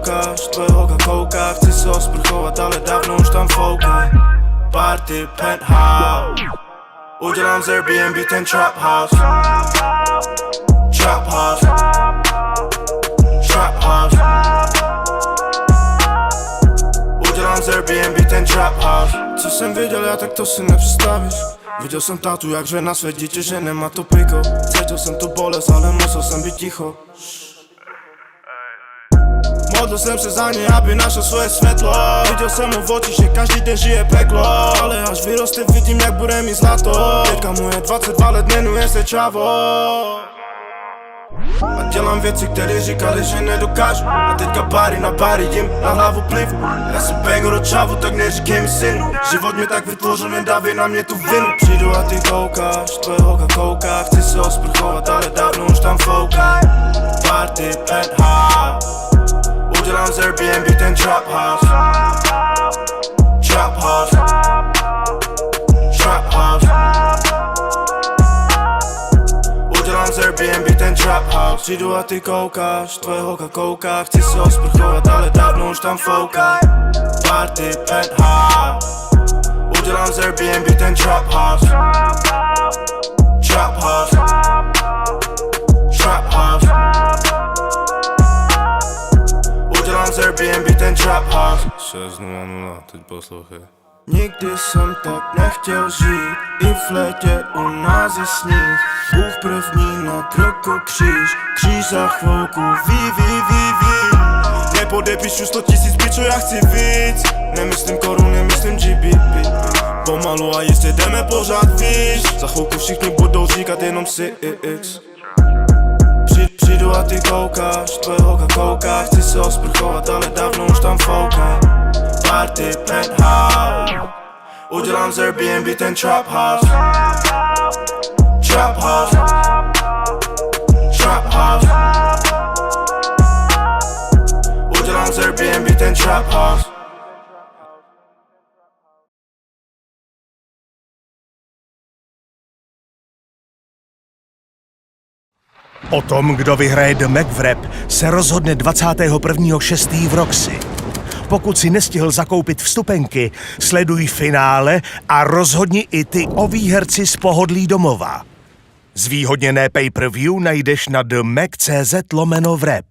koukáš, tvoje holka kouká, chci se osprchovat, ale dávno už tam fouká. Party, penthouse, udělám z Airbnb ten trap house. Trap house, trap house, udělám z Airbnb ten trap house. Co jsem viděl já, tak to si nepředstavíš. Viděl jsem tátu, jak řve na své dítě, že nemá to piko. Cítil jsem tu bolest, ale musel jsem být ticho. Modlil jsem se za ně, aby našel svoje světlo. Viděl jsem mu v oči, že každý den žije peklo. Ale až vyroste, vidím, jak bude mít zlato. Teďka mu je 22 let, jmenuje se Čavo. A dělám věci, které říkali, že nedokážu. A teďka bary na bary, jim na hlavu plivu. Já jsem banger od Čavu, tak neříkej mi synu. Život mě tak vytvořil, nedávej na mě tu vinu. Přijdu a ty koukáš, tvoje holka kouká, chci se osprchovat, ale dávno už tam fouká. Party, penthouse, udělám z Airbnb ten trap house. Trap house, trap house, udělám z Airbnb ten trap house. Přijdu a ty koukáš, tvoje holka kouká, chci se osprchovat, ale dávno už tam fouká. Party, penthouse, udělám z Airbnb ten trap house. Trap house, trap house, udělám z Airbnb ten trap house. 6:00, teď poslouchej. Nikdy jsem tak nechtěl žít, i v létě u nás je sníh. Bůh první nad rukou kříž, kříž za chvilku, ví. Nepodepíšu 100 000 bičo, já chci víc. Nemyslím koruny, myslím GBP. Pomalu a jistě jdeme pořád výš. Za chvilku všichni budou říkat jenom CX. Přijdu a ty koukáš, tvoje holka kouká, chci se osprchovat, ale dávno už tam fouká. Party, penthouse, udělám z Airbnb ten trap house. Trap house, trap house, udělám z Airbnb ten trap house. O tom, kdo vyhraje The Mac v Rap, se rozhodne 21.6. v Roxy. Pokud si nestihl zakoupit vstupenky, sleduj finále a rozhodni i ty o výherci z pohodlí domova. Zvýhodněné pay-per-view najdeš na themac.cz/vrap.